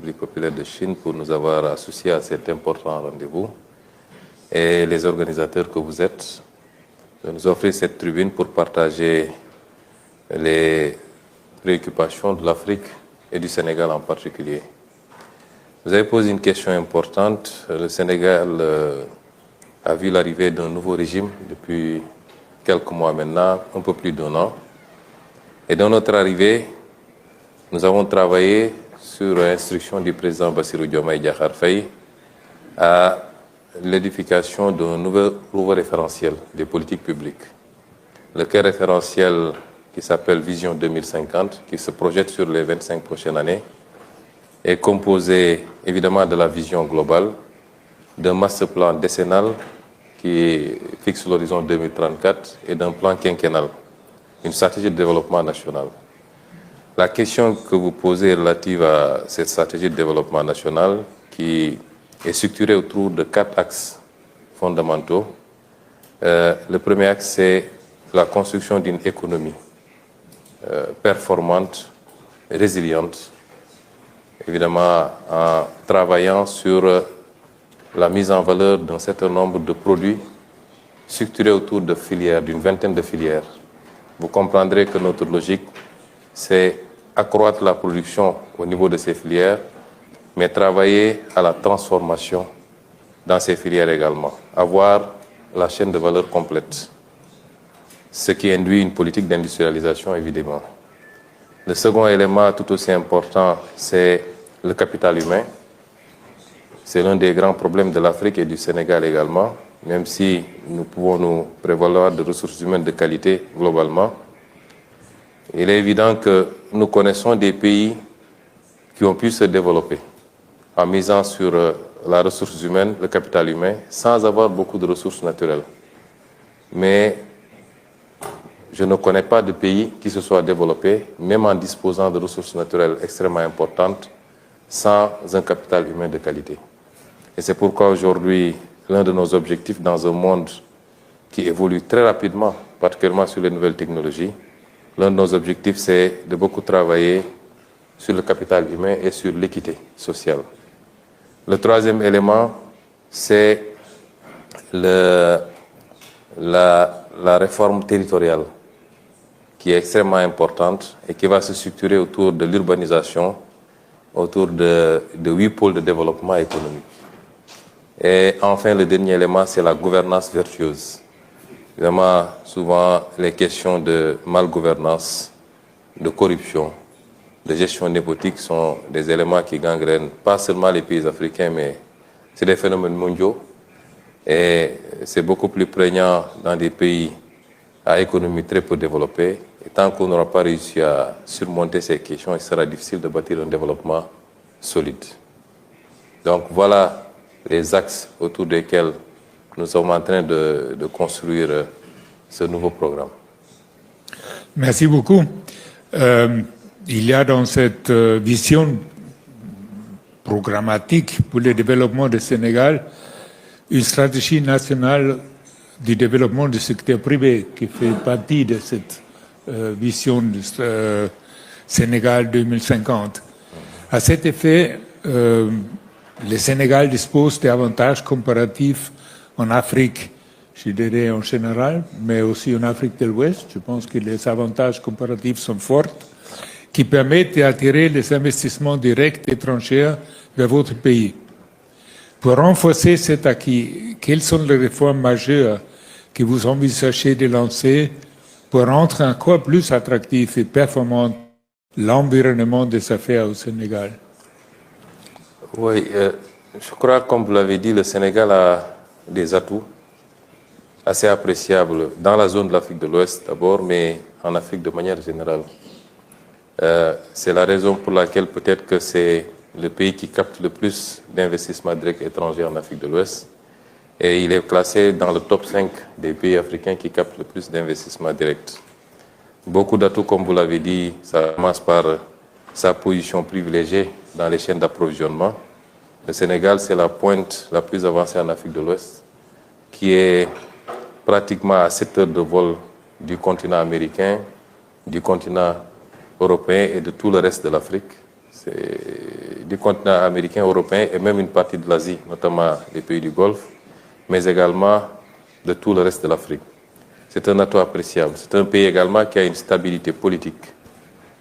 République populaire de Chine pour nous avoir associés à cet important rendez-vous et les organisateurs que vous êtes de nous offrir cette tribune pour partager les préoccupations de l'Afrique et du Sénégal en particulier. Vous avez posé une question importante. Le Sénégal a vu l'arrivée d'un nouveau régime depuis quelques mois maintenant, un peu plus d'1 an. Et dans notre arrivée, nous avons travaillé sur l'instruction du président Bassirou Diomaye Diakhar Faye à l'édification d'un nouveau référentiel des politiques publiques. Le référentiel qui s'appelle Vision 2050, qui se projette sur les 25 prochaines années, est composé évidemment de la vision globale, d'un master plan décennal qui fixe l'horizon 2034 et d'un plan quinquennal, une stratégie de développement national. La question que vous posez relative à cette stratégie de développement national qui est structurée autour de 4 axes fondamentaux. Le premier axe, c'est la construction d'une économie performante, résiliente, évidemment en travaillant sur la mise en valeur d'un certain nombre de produits structurés autour de filières, d'une vingtaine de filières. Vous comprendrez que notre logique, c'est accroître la production au niveau de ces filières, mais travailler à la transformation dans ces filières également. Avoir la chaîne de valeur complète, ce qui induit une politique d'industrialisation évidemment. Le second élément tout aussi important, c'est le capital humain. C'est l'un des grands problèmes de l'Afrique et du Sénégal également, même si nous pouvons nous prévaloir de ressources humaines de qualité globalement. Il est évident que nous connaissons des pays qui ont pu se développer en misant sur la ressource humaine, le capital humain, sans avoir beaucoup de ressources naturelles. Mais je ne connais pas de pays qui se soient développés, même en disposant de ressources naturelles extrêmement importantes, sans un capital humain de qualité. Et c'est pourquoi aujourd'hui, l'un de nos objectifs dans un monde qui évolue très rapidement, particulièrement sur les nouvelles technologies, l'un de nos objectifs, c'est de beaucoup travailler sur le capital humain et sur l'équité sociale. Le troisième élément, c'est la réforme territoriale, qui est extrêmement importante et qui va se structurer autour de l'urbanisation, autour de 8 pôles de développement économique. Et enfin, le dernier élément, c'est la gouvernance vertueuse. Évidemment, souvent, les questions de malgouvernance, de corruption, de gestion népotique sont des éléments qui gangrènent pas seulement les pays africains, mais c'est des phénomènes mondiaux. Et c'est beaucoup plus prégnant dans des pays à économie très peu développée. Et tant qu'on n'aura pas réussi à surmonter ces questions, il sera difficile de bâtir un développement solide. Donc voilà les axes autour desquels nous sommes en train de construire ce nouveau programme. Merci beaucoup. Il y a dans cette vision programmatique pour le développement du Sénégal une stratégie nationale du développement du secteur privé qui fait partie de cette vision du Sénégal 2050. À cet effet, le Sénégal dispose d'avantages comparatifs en Afrique, je dirais en général, mais aussi en Afrique de l'Ouest. Je pense que les avantages comparatifs sont forts, qui permettent d'attirer les investissements directs étrangers vers votre pays. Pour renforcer cet acquis, quelles sont les réformes majeures que vous envisagez de lancer pour rendre encore plus attractif et performant l'environnement des affaires au Sénégal? Oui, je crois, comme vous l'avez dit, le Sénégal a des atouts assez appréciables dans la zone de l'Afrique de l'Ouest d'abord, mais en Afrique de manière générale. C'est la raison pour laquelle peut-être que c'est le pays qui capte le plus d'investissements directs étrangers en Afrique de l'Ouest. Et il est classé dans le top 5 des pays africains qui captent le plus d'investissements directs. Beaucoup d'atouts, comme vous l'avez dit, ça commence par sa position privilégiée dans les chaînes d'approvisionnement. Le Sénégal, c'est la pointe la plus avancée en Afrique de l'Ouest, qui est pratiquement à 7 heures de vol du continent américain, du continent européen et de tout le reste de l'Afrique. C'est du continent américain, européen et même une partie de l'Asie, notamment les pays du Golfe, mais également de tout le reste de l'Afrique. C'est un atout appréciable. C'est un pays également qui a une stabilité politique,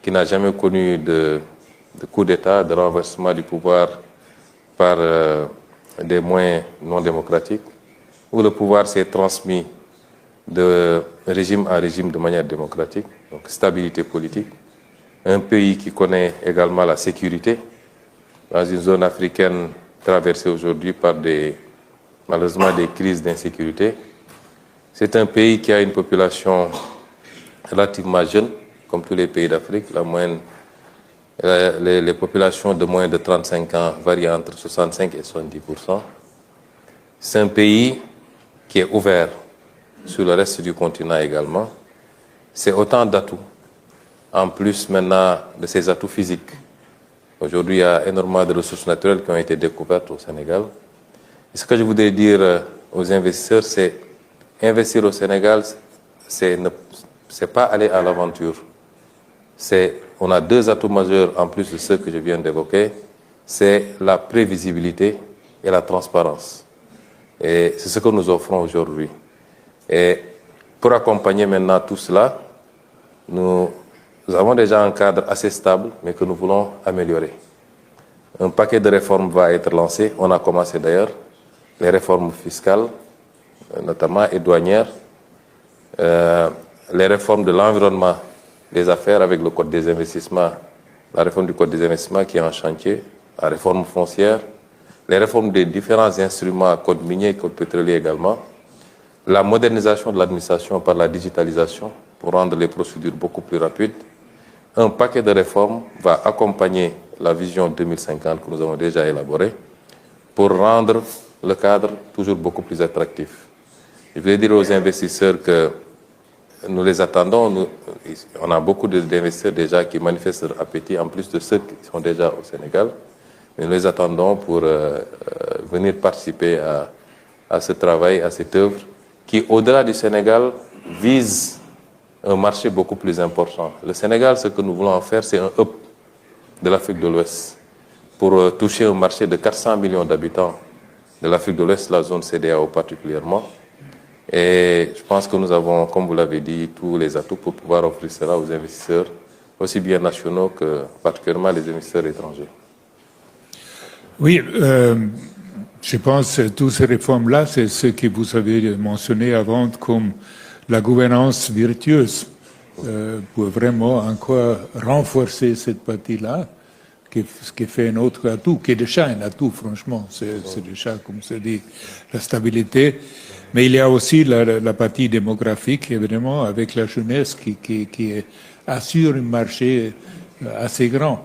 qui n'a jamais connu de coup d'État, de renversement du pouvoir par des moyens non démocratiques, où le pouvoir s'est transmis de régime en régime de manière démocratique, donc stabilité politique. Un pays qui connaît également la sécurité, dans une zone africaine traversée aujourd'hui par malheureusement des crises d'insécurité. C'est un pays qui a une population relativement jeune, comme tous les pays d'Afrique. Les populations de moins de 35 ans varient entre 65 et 70%. C'est un pays qui est ouvert sur le reste du continent également. C'est autant d'atouts, en plus maintenant de ces atouts physiques. Aujourd'hui, il y a énormément de ressources naturelles qui ont été découvertes au Sénégal. Et ce que je voudrais dire aux investisseurs, c'est investir au Sénégal, c'est pas aller à l'aventure. On a deux atouts majeurs en plus de ceux que je viens d'évoquer. C'est la prévisibilité et la transparence. Et c'est ce que nous offrons aujourd'hui. Et pour accompagner maintenant tout cela, nous avons déjà un cadre assez stable, mais que nous voulons améliorer. Un paquet de réformes va être lancé. On a commencé d'ailleurs. Les réformes fiscales, notamment, et douanières. Les réformes de l'environnement des affaires avec le Code des investissements, la réforme du Code des investissements qui est en chantier, la réforme foncière, les réformes des différents instruments, Code minier, Code pétrolier également, la modernisation de l'administration par la digitalisation pour rendre les procédures beaucoup plus rapides. Un paquet de réformes va accompagner la vision 2050 que nous avons déjà élaborée pour rendre le cadre toujours beaucoup plus attractif. Je voulais dire aux investisseurs que nous les attendons. On a beaucoup d'investisseurs déjà qui manifestent leur appétit, en plus de ceux qui sont déjà au Sénégal. Mais nous les attendons pour venir participer à ce travail, à cette œuvre, qui, au-delà du Sénégal, vise un marché beaucoup plus important. Le Sénégal, ce que nous voulons en faire, c'est un hub de l'Afrique de l'Ouest pour toucher un marché de 400 millions d'habitants de l'Afrique de l'Ouest, la zone CEDEAO particulièrement. Et je pense que nous avons, comme vous l'avez dit, tous les atouts pour pouvoir offrir cela aux investisseurs, aussi bien nationaux que particulièrement les investisseurs étrangers. Oui, je pense que toutes ces réformes-là, c'est ce que vous avez mentionné avant comme la gouvernance virtueuse pour vraiment encore renforcer cette partie-là, qui fait un autre atout, qui est déjà un atout, franchement. C'est déjà, comme se dit, la stabilité. Mais il y a aussi la partie démographique, évidemment, avec la jeunesse qui assure un marché assez grand.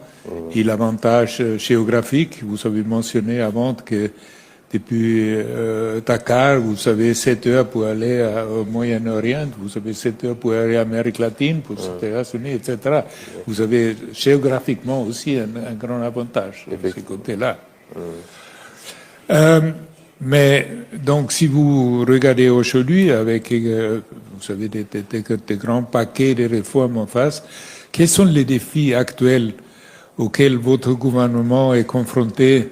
Et l'avantage géographique, vous avez mentionné avant que depuis Dakar, vous avez 7 heures pour aller au Moyen-Orient, vous avez 7 heures pour aller en Amérique latine, pour les États-Unis, etc. Vous avez géographiquement aussi un grand avantage de ce côté-là. Mais donc, si vous regardez aujourd'hui avec, vous savez, des grands paquets de réformes en face, quels sont les défis actuels auxquels votre gouvernement est confronté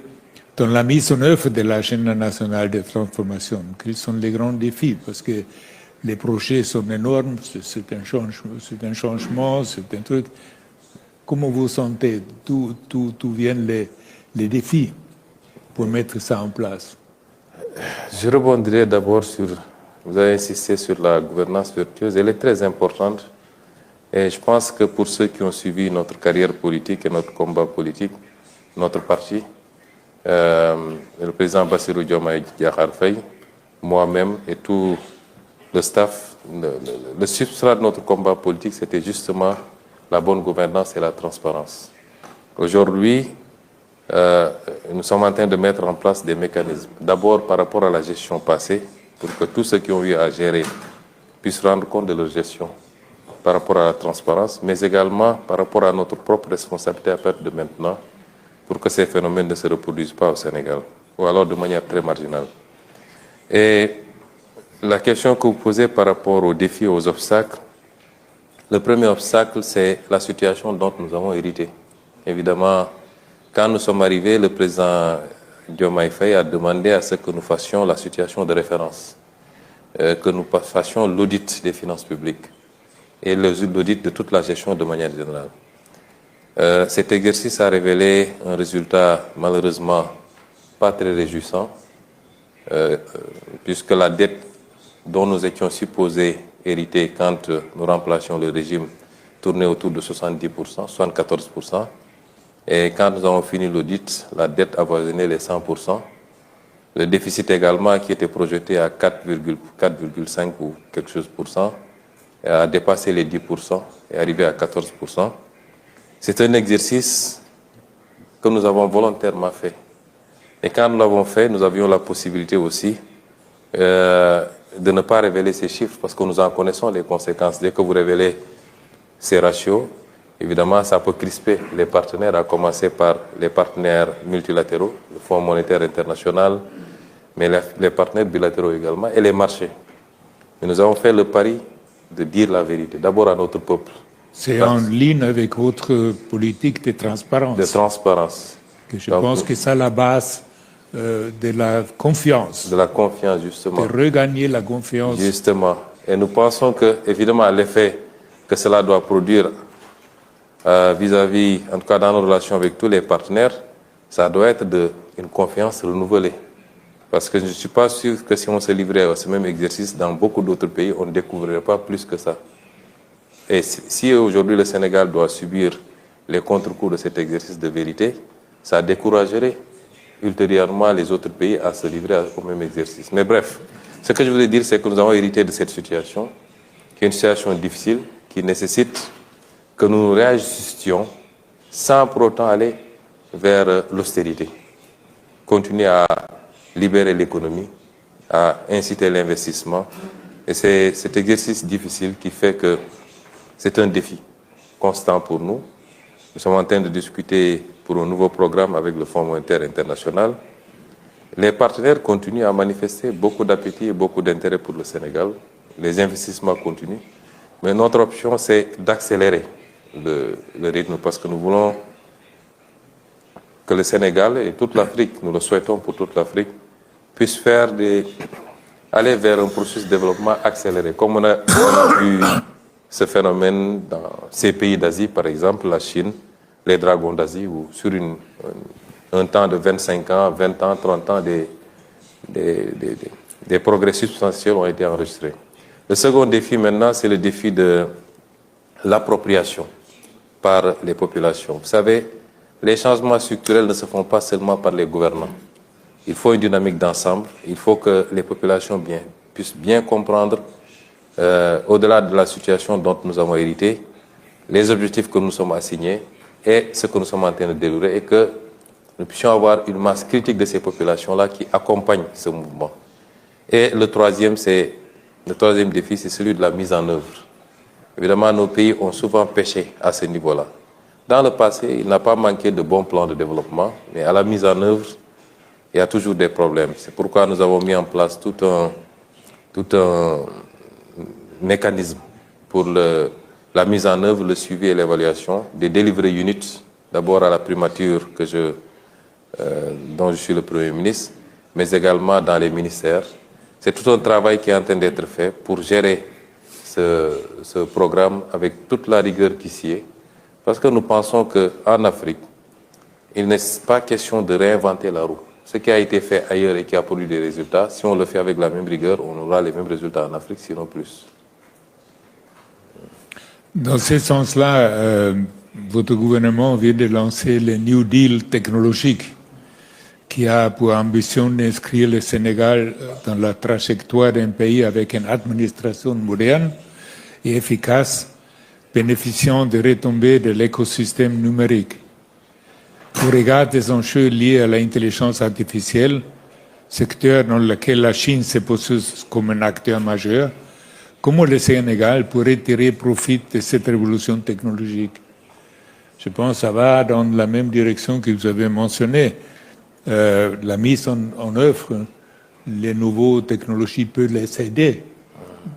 dans la mise en œuvre de l'agenda nationale de transformation? Quels sont les grands défis? Parce que les projets sont énormes, c'est un changement, c'est un truc. Comment vous sentez? D'où viennent les défis pour mettre ça en place? Je rebondirai d'abord sur, vous avez insisté sur la gouvernance vertueuse, elle est très importante. Et je pense que pour ceux qui ont suivi notre carrière politique et notre combat politique, notre parti, le président Bassirou Diomaye Diakhar Faye, moi-même et tout le staff, le substrat de notre combat politique, c'était justement la bonne gouvernance et la transparence. Aujourd'hui, nous sommes en train de mettre en place des mécanismes. D'abord par rapport à la gestion passée, pour que tous ceux qui ont eu à gérer puissent rendre compte de leur gestion par rapport à la transparence, mais également par rapport à notre propre responsabilité à partir de maintenant, pour que ces phénomènes ne se reproduisent pas au Sénégal, ou alors de manière très marginale. Et la question que vous posez par rapport aux défis, aux obstacles, le premier obstacle, c'est la situation dont nous avons hérité. Évidemment, quand nous sommes arrivés, le président Diomaye Faye a demandé à ce que nous fassions la situation de référence, que nous fassions l'audit des finances publiques et l'audit de toute la gestion de manière générale. Cet exercice a révélé un résultat malheureusement pas très réjouissant, puisque la dette dont nous étions supposés hériter quand nous remplacions le régime tournait autour de 70%, 74%. Et quand nous avons fini l'audit, la dette avoisinait les 100%. Le déficit également, qui était projeté à 4,5 ou quelque chose pour cent, a dépassé les 10% et arrivé à 14%. C'est un exercice que nous avons volontairement fait. Et quand nous l'avons fait, nous avions la possibilité aussi de ne pas révéler ces chiffres parce que nous en connaissons les conséquences. Dès que vous révélez ces ratios, évidemment, ça peut crisper les partenaires, à commencer par les partenaires multilatéraux, le Fonds monétaire international, mais les partenaires bilatéraux également, et les marchés. Mais nous avons fait le pari de dire la vérité, d'abord à notre peuple. C'est en ligne avec votre politique de transparence. De transparence. Que je pense que c'est la base de la confiance. De la confiance, justement. De regagner la confiance. Justement. Et nous pensons que, évidemment, l'effet que cela doit produire vis-à-vis, en tout cas dans nos relations avec tous les partenaires, ça doit être une confiance renouvelée. Parce que je ne suis pas sûr que si on se livrait à ce même exercice dans beaucoup d'autres pays, on ne découvrirait pas plus que ça. Et si aujourd'hui le Sénégal doit subir les contre-coups de cet exercice de vérité, ça découragerait ultérieurement les autres pays à se livrer au même exercice. Mais bref, ce que je voulais dire, c'est que nous avons hérité de cette situation, qui est une situation difficile, qui nécessite que nous réajustions sans pour autant aller vers l'austérité. Continuer à libérer l'économie, à inciter l'investissement. Et c'est cet exercice difficile qui fait que c'est un défi constant pour nous. Nous sommes en train de discuter pour un nouveau programme avec le Fonds monétaire international. Les partenaires continuent à manifester beaucoup d'appétit et beaucoup d'intérêt pour le Sénégal. Les investissements continuent. Mais notre option, c'est d'accélérer le rythme parce que nous voulons que le Sénégal et toute l'Afrique, nous le souhaitons pour toute l'Afrique, puissent aller vers un processus de développement accéléré. Comme on a vu ce phénomène dans ces pays d'Asie, par exemple, la Chine, les dragons d'Asie, où sur un temps de 25 ans, 20 ans, 30 ans, des progrès substantiels ont été enregistrés. Le second défi maintenant, c'est le défi de l'appropriation par les populations. Vous savez, les changements structurels ne se font pas seulement par les gouvernants. Il faut une dynamique d'ensemble. Il faut que les populations puissent bien comprendre, au-delà de la situation dont nous avons hérité, les objectifs que nous sommes assignés et ce que nous sommes en train de dérouler, et que nous puissions avoir une masse critique de ces populations-là qui accompagnent ce mouvement. Et le troisième défi, c'est celui de la mise en œuvre. Évidemment, nos pays ont souvent péché à ce niveau-là. Dans le passé, il n'a pas manqué de bons plans de développement, mais à la mise en œuvre, il y a toujours des problèmes. C'est pourquoi nous avons mis en place tout un mécanisme pour la mise en œuvre, le suivi et l'évaluation des delivery units, d'abord à la primature dont je suis le Premier ministre, mais également dans les ministères. C'est tout un travail qui est en train d'être fait pour gérer ce programme avec toute la rigueur qui s'y est, parce que nous pensons qu'en Afrique, il n'est pas question de réinventer la roue. Ce qui a été fait ailleurs et qui a produit des résultats, si on le fait avec la même rigueur, on aura les mêmes résultats en Afrique, sinon plus. Dans ce sens-là, votre gouvernement vient de lancer le New Deal technologique, qui a pour ambition d'inscrire le Sénégal dans la trajectoire d'un pays avec une administration moderne et efficace, bénéficiant des retombées de l'écosystème numérique. Au regard des enjeux liés à l'intelligence artificielle, secteur dans lequel la Chine se pose comme un acteur majeur, comment le Sénégal pourrait tirer profit de cette révolution technologique? Je pense que ça va dans la même direction que vous avez mentionné. La mise en œuvre, les nouvelles technologies peuvent les aider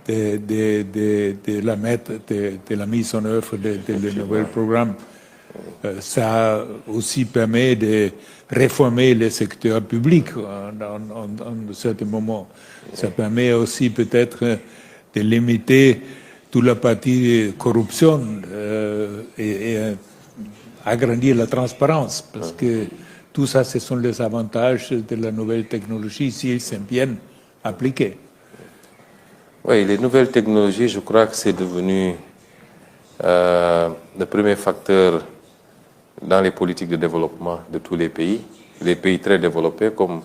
de la mise en œuvre de nouveaux programmes Ça aussi permet de réformer le secteur public en certains moments. Ça permet aussi peut-être de limiter toute la partie corruption et agrandir la transparence, parce que tout ça, ce sont les avantages de la nouvelle technologie s'ils sont bien appliqués. Oui, les nouvelles technologies, je crois que c'est devenu le premier facteur dans les politiques de développement de tous les pays très développés comme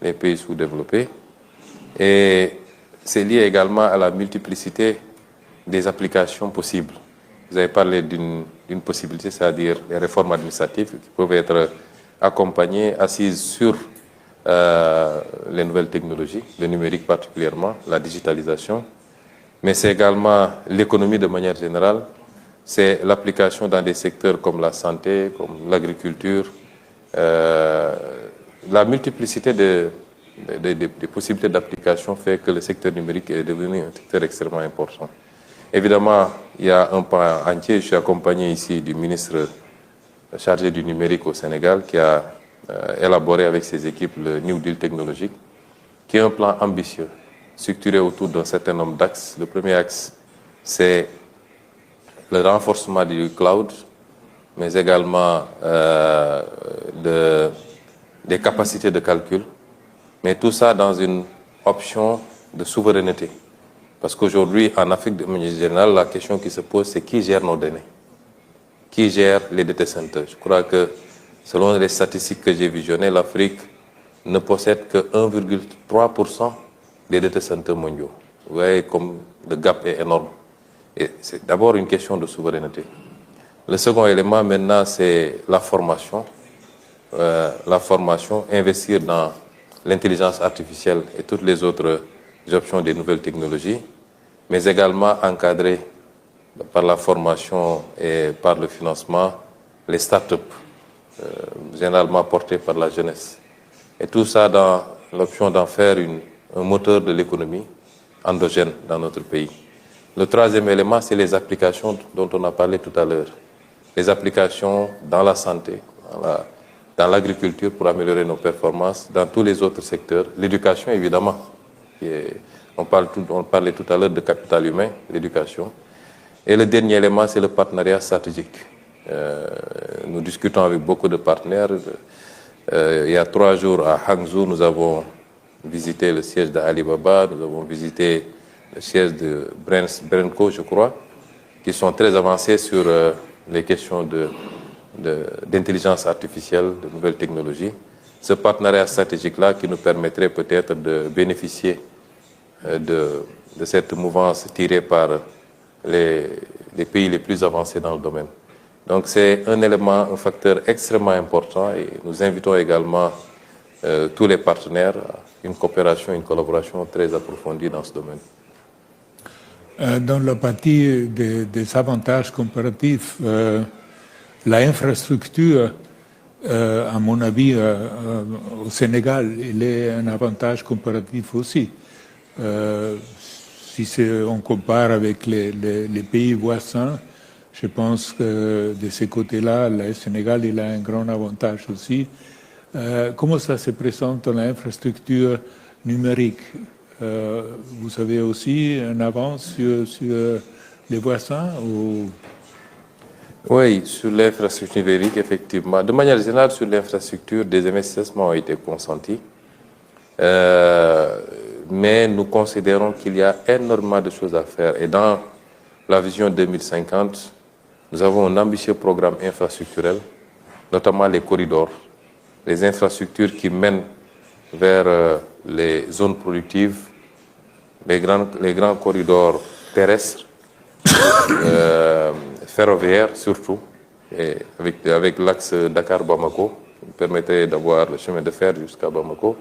les pays sous-développés. Et c'est lié également à la multiplicité des applications possibles. Vous avez parlé d'une possibilité, c'est-à-dire les réformes administratives qui peuvent être accompagnées, assises sur les nouvelles technologies, le numérique particulièrement, la digitalisation, mais c'est également l'économie de manière générale, c'est l'application dans des secteurs comme la santé, comme l'agriculture, la multiplicité des possibilités d'application fait que le secteur numérique est devenu un secteur extrêmement important. Évidemment, il y a un pan entier, je suis accompagné ici du ministre chargé du numérique au Sénégal qui a élaboré avec ses équipes le New Deal technologique, qui est un plan ambitieux, structuré autour d'un certain nombre d'axes. Le premier axe, c'est le renforcement du cloud, mais également des capacités de calcul, mais tout ça dans une option de souveraineté. Parce qu'aujourd'hui, en Afrique de manière générale, la question qui se pose, c'est qui gère nos données? Qui gère les data centers? Je crois que, selon les statistiques que j'ai visionnées, l'Afrique ne possède que 1,3% des data centers mondiaux. Vous voyez comme le gap est énorme. Et c'est d'abord une question de souveraineté. Le second élément maintenant, c'est la formation. Investir dans l'intelligence artificielle et toutes les autres options des nouvelles technologies, mais également encadrer par la formation et par le financement les start-up, généralement portées par la jeunesse. Et tout ça dans l'option d'en faire un moteur de l'économie endogène dans notre pays. Le troisième élément, c'est les applications dont on a parlé tout à l'heure. Les applications dans la santé, dans l'agriculture pour améliorer nos performances, dans tous les autres secteurs. L'éducation, évidemment. On parlait tout à l'heure de capital humain, l'éducation. Et le dernier élément, c'est le partenariat stratégique. Nous discutons avec beaucoup de partenaires. Il y a 3 jours à Hangzhou, nous avons visité le siège d'Alibaba, nous avons visité le siège de Brenco, je crois, qui sont très avancés sur les questions d'intelligence artificielle, de nouvelles technologies. Ce partenariat stratégique-là qui nous permettrait peut-être de bénéficier de cette mouvance tirée par les pays les plus avancés dans le domaine. Donc c'est un élément, un facteur extrêmement important et nous invitons également tous les partenaires à une coopération, une collaboration très approfondie dans ce domaine. Dans la partie des avantages comparatifs, l'infrastructure, à mon avis, au Sénégal, il est un avantage comparatif aussi. Si on compare avec les pays voisins, je pense que de ce côté-là, le Sénégal il a un grand avantage aussi. Comment ça se présente dans l'infrastructure numérique? Vous avez aussi une avance sur les voisins ou... Oui, sur l'infrastructure numérique, effectivement. De manière générale, sur l'infrastructure, des investissements ont été consentis. Mais nous considérons qu'il y a énormément de choses à faire. Et dans la vision 2050, nous avons un ambitieux programme infrastructurel, notamment les corridors, les infrastructures qui mènent vers les zones productives, les grands corridors terrestres, ferroviaires surtout, et avec l'axe Dakar-Bamako, qui permettrait d'avoir le chemin de fer jusqu'à Bamako.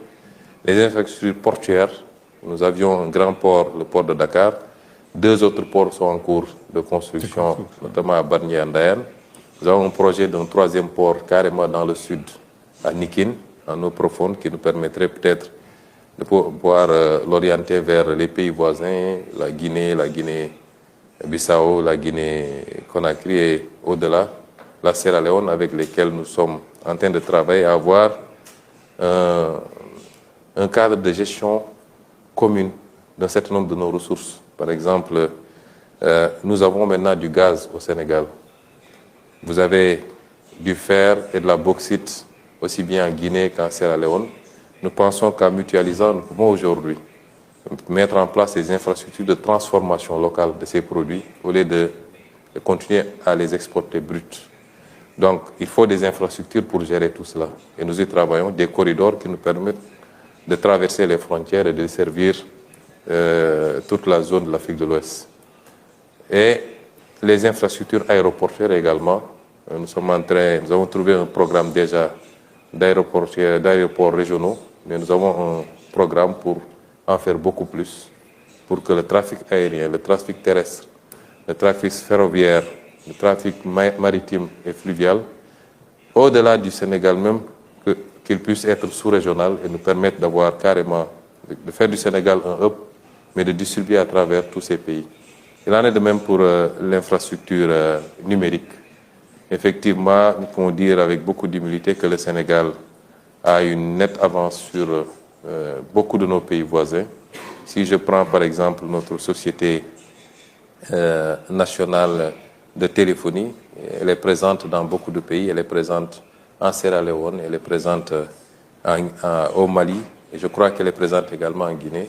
Les infrastructures portuaires, nous avions un grand port, le port de Dakar. 2 autres ports sont en cours de construction, notamment à Bargny et Ndayane. Nous avons un projet d'un 3e port carrément dans le sud, à Nikin, en eau profonde, qui nous permettrait peut-être de pouvoir l'orienter vers les pays voisins, la Guinée-Bissau, la Guinée-Conakry et au-delà, la Sierra Leone, avec lesquels nous sommes en train de travailler, à avoir un cadre de gestion commune d'un certain nombre de nos ressources. Par exemple, nous avons maintenant du gaz au Sénégal. Vous avez du fer et de la bauxite, aussi bien en Guinée qu'en Sierra Leone. Nous pensons qu'en mutualisant, nous pouvons aujourd'hui mettre en place des infrastructures de transformation locale de ces produits au lieu de continuer à les exporter bruts. Donc, il faut des infrastructures pour gérer tout cela. Et nous y travaillons, des corridors qui nous permettent de traverser les frontières et de servir toute la zone de l'Afrique de l'Ouest. Et les infrastructures aéroportuaires également. Nous avons trouvé un programme déjà d'aéroports régionaux, mais nous avons un programme pour en faire beaucoup plus, pour que le trafic aérien, le trafic terrestre, le trafic ferroviaire, le trafic maritime et fluvial, au-delà du Sénégal même, qu'il puisse être sous-régional et nous permettre d'avoir carrément, de faire du Sénégal un hub, mais de distribuer à travers tous ces pays. Il en est de même pour l'infrastructure numérique. Effectivement, nous pouvons dire avec beaucoup d'humilité que le Sénégal a une nette avance sur beaucoup de nos pays voisins. Si je prends par exemple notre société nationale de téléphonie, elle est présente dans beaucoup de pays, elle est présente en Sierra Leone, elle est présente au Mali, et je crois qu'elle est présente également en Guinée.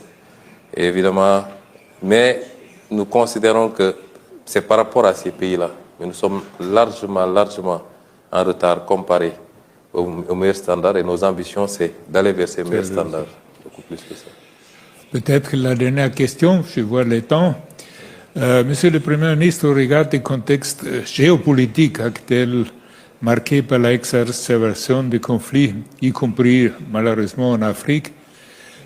Et évidemment, mais nous considérons que c'est par rapport à ces pays-là, mais nous sommes largement en retard comparé aux meilleurs standards, et nos ambitions, c'est d'aller vers ces meilleurs standards, beaucoup plus que ça. Peut-être la dernière question, je vois le temps. Monsieur le Premier ministre, au regard du contexte géopolitique actuel marqué par l'exacerbation des conflits, y compris malheureusement en Afrique,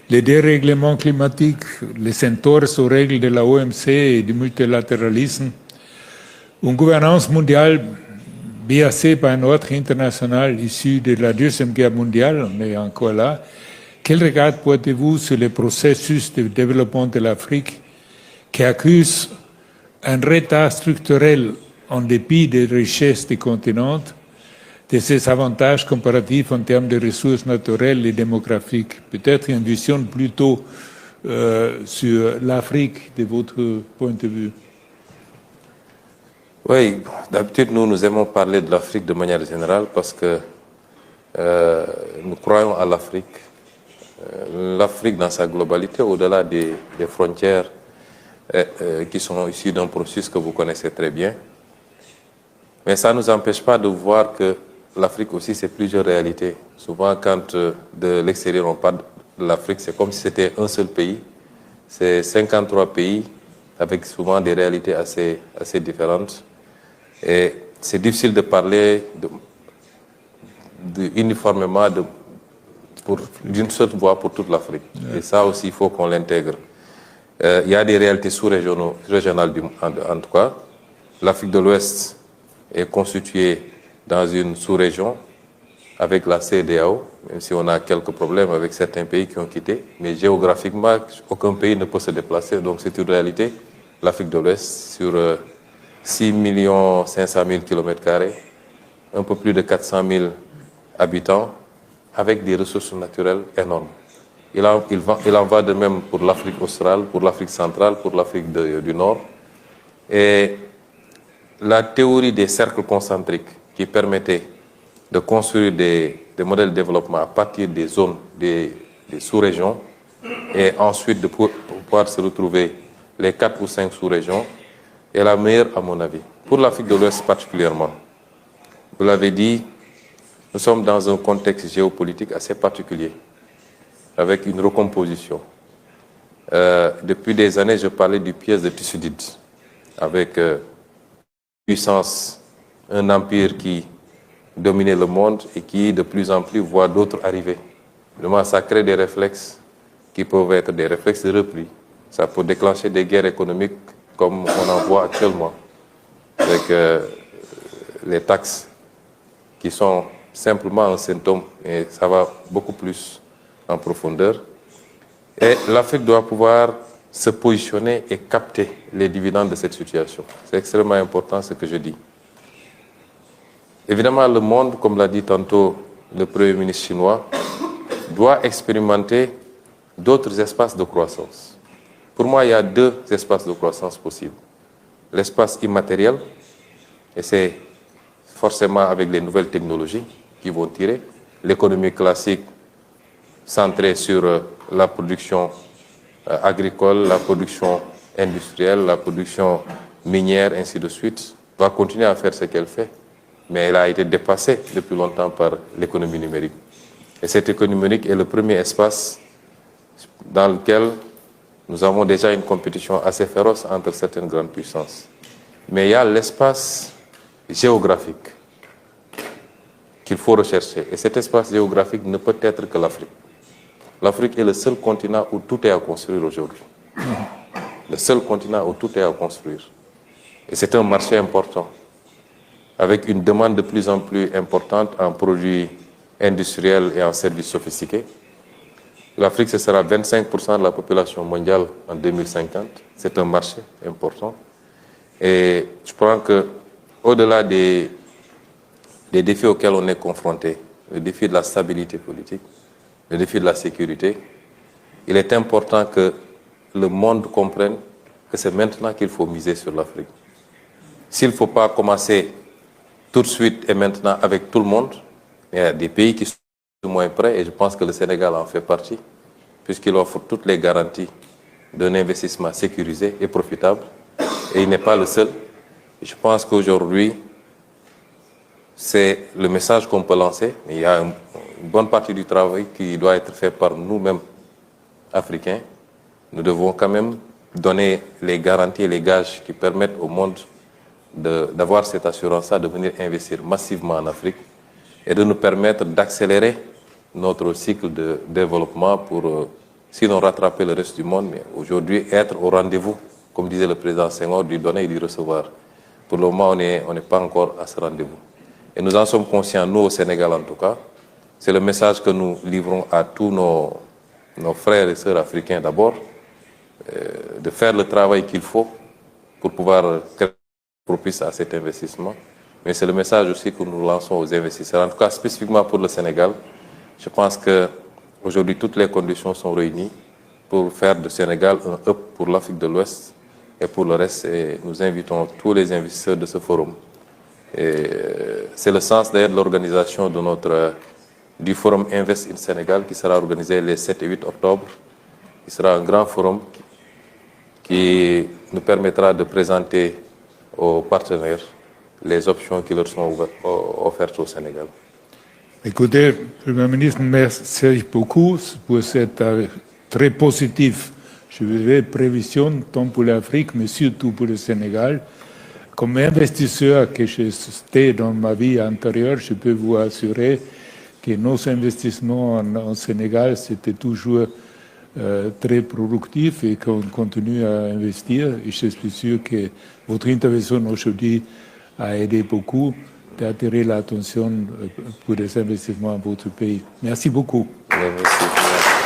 les dérèglements climatiques, les entorses aux règles de la OMC et du multilatéralisme, une gouvernance mondiale biaisée par un ordre international issu de la Deuxième Guerre mondiale, mais encore là, quel regard portez-vous sur le processus de développement de l'Afrique qui accuse un retard structurel en dépit des richesses du continent, de ses avantages comparatifs en termes de ressources naturelles et démographiques? Peut-être une vision plutôt sur l'Afrique de votre point de vue. Oui, d'habitude, nous aimons parler de l'Afrique de manière générale parce que nous croyons à l'Afrique. L'Afrique dans sa globalité, au-delà des frontières qui sont issues d'un processus que vous connaissez très bien. Mais ça ne nous empêche pas de voir que l'Afrique aussi, c'est plusieurs réalités. Souvent, quand de l'extérieur, on parle de l'Afrique, c'est comme si c'était un seul pays. C'est 53 pays avec souvent des réalités assez différentes. Et c'est difficile de parler uniformément d'une seule voix pour toute l'Afrique. Et ça aussi, il faut qu'on l'intègre. Il y a des réalités sous-régionales en tout cas. L'Afrique de l'Ouest est constituée dans une sous-région avec la CEDEAO, même si on a quelques problèmes avec certains pays qui ont quitté. Mais géographiquement, aucun pays ne peut se déplacer. Donc c'est une réalité. L'Afrique de l'Ouest, sur 6 500 000 km², un peu plus de 400 000 habitants, avec des ressources naturelles énormes. Il en va de même pour l'Afrique australe, pour l'Afrique centrale, pour l'Afrique du Nord. Et la théorie des cercles concentriques qui permettait de construire des modèles de développement à partir des zones, des sous-régions, et ensuite de pouvoir se retrouver les 4 ou 5 sous-régions, est la meilleure à mon avis. Pour l'Afrique de l'Ouest particulièrement, vous l'avez dit, nous sommes dans un contexte géopolitique assez particulier, avec une recomposition. Depuis des années, je parlais du piège de Thucydide, avec puissance, un empire qui dominait le monde et qui, de plus en plus, voit d'autres arriver. Vraiment, ça crée des réflexes qui peuvent être des réflexes de repli. Ça peut déclencher des guerres économiques comme on en voit actuellement, avec les taxes qui sont simplement un symptôme, et ça va beaucoup plus en profondeur. Et l'Afrique doit pouvoir se positionner et capter les dividendes de cette situation. C'est extrêmement important ce que je dis. Évidemment, le monde, comme l'a dit tantôt le Premier ministre chinois, doit expérimenter d'autres espaces de croissance. Pour moi, il y a deux espaces de croissance possibles. L'espace immatériel, et c'est forcément avec les nouvelles technologies qui vont tirer. L'économie classique centrée sur la production agricole, la production industrielle, la production minière, ainsi de suite, va continuer à faire ce qu'elle fait. Mais elle a été dépassée depuis longtemps par l'économie numérique. Et cette économie numérique est le premier espace dans lequel nous avons déjà une compétition assez féroce entre certaines grandes puissances. Mais il y a l'espace géographique qu'il faut rechercher. Et cet espace géographique ne peut être que l'Afrique. L'Afrique est le seul continent où tout est à construire aujourd'hui. Le seul continent où tout est à construire. Et c'est un marché important, avec une demande de plus en plus importante en produits industriels et en services sophistiqués. L'Afrique, ce sera 25% de la population mondiale en 2050. C'est un marché important. Et je pense qu'au-delà des défis auxquels on est confronté, le défi de la stabilité politique, le défi de la sécurité, il est important que le monde comprenne que c'est maintenant qu'il faut miser sur l'Afrique. S'il ne faut pas commencer tout de suite et maintenant avec tout le monde, il y a des pays qui sont moins prêts et je pense que le Sénégal en fait partie, puisqu'il offre toutes les garanties d'un investissement sécurisé et profitable. Et il n'est pas le seul. Et je pense qu'aujourd'hui, c'est le message qu'on peut lancer. Mais il y a une bonne partie du travail qui doit être fait par nous-mêmes, Africains. Nous devons quand même donner les garanties et les gages qui permettent au monde d'avoir cette assurance-là, de venir investir massivement en Afrique et de nous permettre d'accélérer notre cycle de développement pour, sinon rattraper le reste du monde, mais aujourd'hui être au rendez-vous, comme disait le président Senghor, du donner et du recevoir. Pour le moment, on n'est pas encore à ce rendez-vous. Et nous en sommes conscients, nous au Sénégal en tout cas. C'est le message que nous livrons à tous nos frères et sœurs africains d'abord, de faire le travail qu'il faut pour pouvoir créer propice à cet investissement. Mais c'est le message aussi que nous lançons aux investisseurs. En tout cas, spécifiquement pour le Sénégal, je pense qu'aujourd'hui, toutes les conditions sont réunies pour faire du Sénégal un hub pour l'Afrique de l'Ouest et pour le reste. Et nous invitons tous les investisseurs de ce forum. C'est le sens d'ailleurs de l'organisation du forum Invest in Sénégal qui sera organisé les 7 et 8 octobre. Il sera un grand forum qui nous permettra de présenter aux partenaires les options qui leur sont offertes au Sénégal. Écoutez, Premier ministre, merci beaucoup pour cette très positive prévision, tant pour l'Afrique, mais surtout pour le Sénégal. Comme investisseur que j'étais dans ma vie antérieure, je peux vous assurer que nos investissements en Sénégal, c'était toujours très productif et qu'on continue à investir. Et je suis sûr que votre intervention aujourd'hui a aidé beaucoup d'attirer l'attention pour les investissements dans votre pays. Merci beaucoup. Merci.